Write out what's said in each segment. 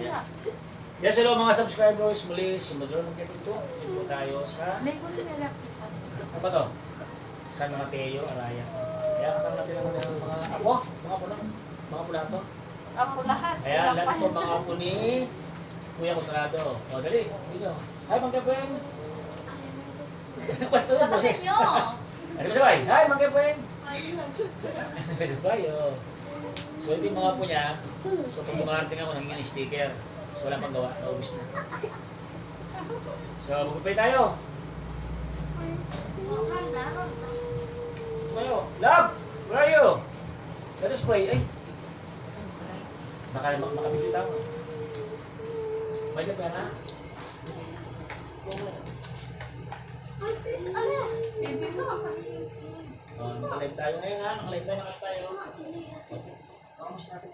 Yes. Yes, hello mga subscribers. Muli, si Maduro ng Kepito. Ito tayo sa... May buti na lang. Saan ba to? San Mateo, Araya. Kaya kasama natin naman ng mga apo. Mga apo na. Mga apo na to. Ako lahat. Ayan, lahat po mga apo ni Kuya Conrado. O, dali. Dito. Hi, Mang Kepeng. Batasin nyo. Ano ba sabay? Hi, Mang Kepeng. Sabay, o. So, ito yung mga apo niya. So, pag dumarating ako, nangingin sticker. So, wala pang gawa. Naubos na. So, magpapay tayo. Tayo. Love! Where are you? Let us pray. Ay! Makabigyo tayo. Balik ka na? Nakalive tayo ngayon ha. Nakalive tayo. Kamusta natin?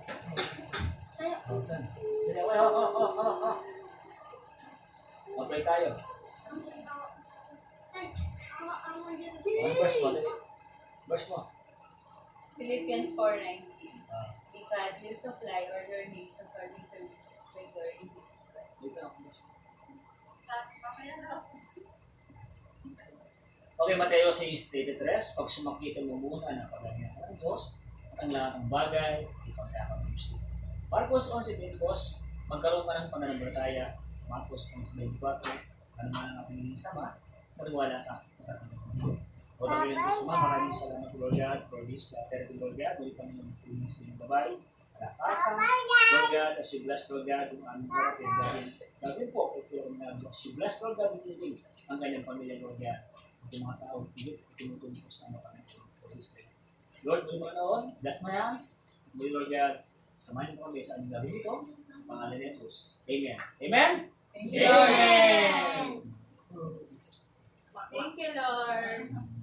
Mag-pray tayo. Verse mo. Verse mo. Philippians 4:19. God will supply all your needs according to His favor in Jesus Christ. Okay, Mateo 6:33. Pag sumakita mo muna ng pagganyan ng Diyos, ang lahat ng bagay, ipagkakamayos dito. Marcos 11:20. Magkaroon ka ng pananampalataya. Marcos 11:24. Ano man ang ating sama, maniwala ka. O tayo yung gusto mo, maraming salamat Lord God for this therapy Lord God. Muli kami ng tulong sa inyong babae. Kalakasan, Lord God, as you bless Lord God, yung aming therapy and gawin po, ito yung as you bless Lord God, ito ang kanyang pamilya Lord God. Yung mga tao, tinutulong ko sa ano kami. Lord, muli mga noon, bless my hands. Muli Lord God, samahin mo kami sa aming gawin ito. Sa pangalan ni Jesus. Amen. Amen? Thank you, Lord. Amen! Thank you, Lord.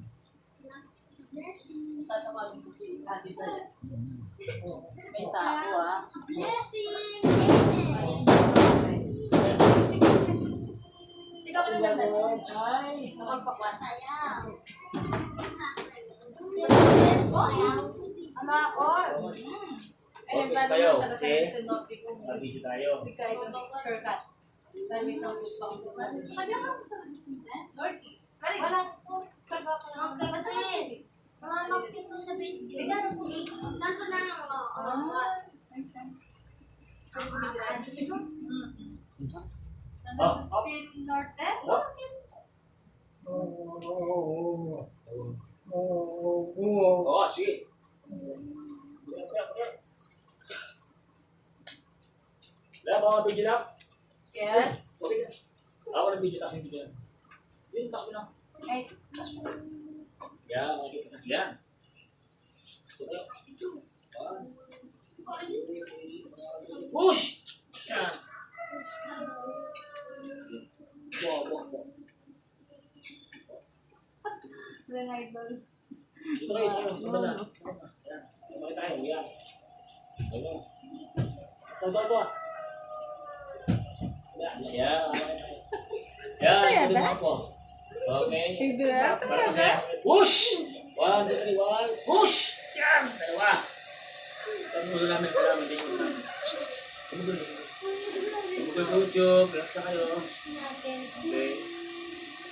Tatawagin ko si Ate Bella. May tao, ah. Blessing! Ikaw pa lang naman. Ay! Magpapasaya. Anak ko. Ayun, Focus paano kayo, mo talaga kasi ito, no? Si Kung mag-video tayo. hindi ka ito shortcut. Dahil may tawag pa ako. Lord, kali. Walang po. Okay, Mamang pito sa video. Nato na ako. Oo, sige. Wala ba mga video na? Yes. Okay na. Ako ng video, tapos yung video na. Yun, tapos mo na. Ay, Tapos mo na. Yan, makikita na sila. Ito. Push! Yan. Wow. walang idol. Ito kayo. Ito na. Yan. Ito tayo. Yan. Ayun. Ito. Yan. Yan. Ito mga po. Okay. Para masaya. Push! 1, 2, 3, 1. Push! Yan! Dalawa. Tumulo namin. Tumulo sa YouTube. Relax na kayo. Okay.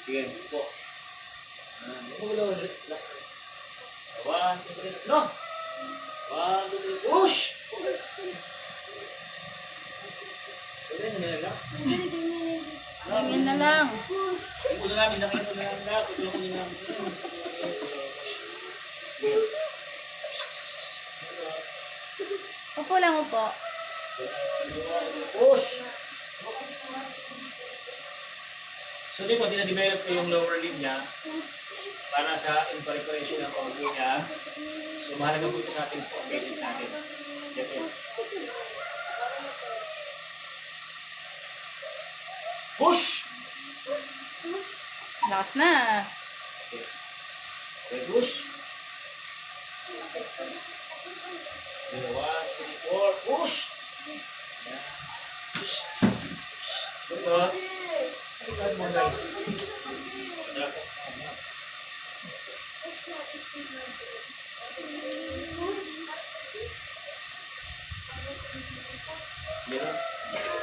Sige. Po. Tumulo. Relax na kayo. 1, 2, 3. No! 1, 2, 3. Push! Okay, namin lang. Ganyan na lang. Tumulo namin. Nakita namin na. Tumulo namin. Upo lang, upo. Push! So dito, dina-develop ko yung lower limb niya para sa in preparation ng paupo niya. So mahalaga po ito sa ating sport patients natin. Dito. Push! Lakas na. Okay. Okay, push. 1, 2, 3, 4, push! Yan. Good. Good mo guys. Meron.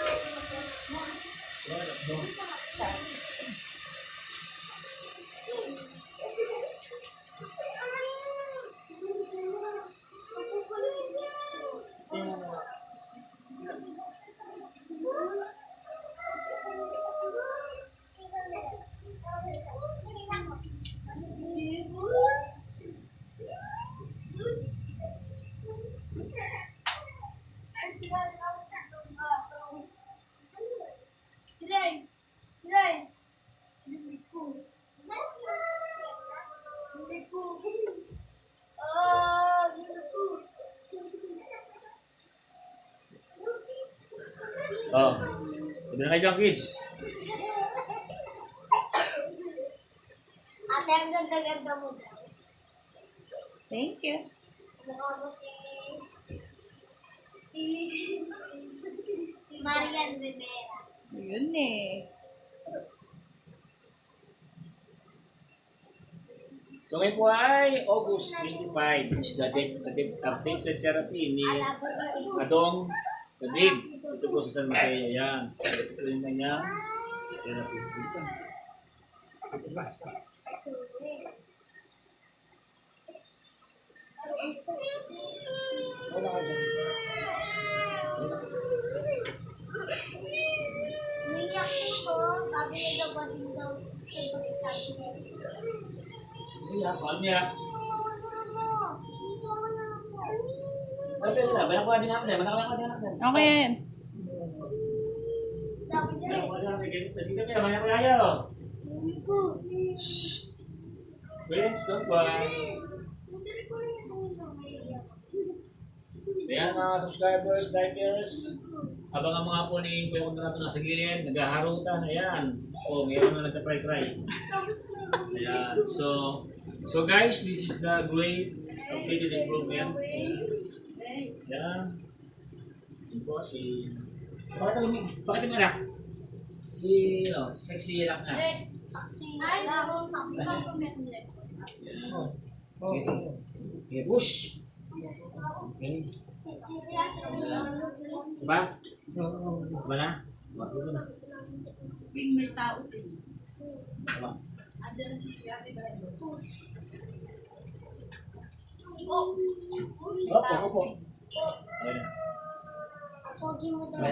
Oh. Pwede na kayo dyan, kids. Ate, ang ganda-ganda mo daw. Thank you. Mukha mo si Marian Rivera. Yun eh. So ngayon po ay August 25 is the updated therapy ni Adong David. Ito po sa San Mateo. Yan. Ito po yung kanyang therapy. Wala ka dyan. Umiyak po to. Sabi niya daw ba din daw. Favorite sabi niya. Umiyak. Umiyak. Ito na ako. Kasi na, balang ko din natin. Balang ko din natin. Okay yan. Sabi niya Balang ko din natin. Dito kaya, balang ko kayo. Friends, don't worry. Ayan mga subscribers, likers. Habang ang mga po ni Kuya Kunto natin nasa gilid, naghaharutan. Ayan. O, mayroon na nagka-try-try. Ayan. So guys, this is the great updated improvement. Ayan. Yun po si... Bakit yung anak? Si, sexy anak na. Ay, ako sa mga Ayan. Sige, sige. Okay, push. Okay. Saba? Saba na? Saba na. May tao. Saba. Opo, opo. Okay na. Pogi mo daw.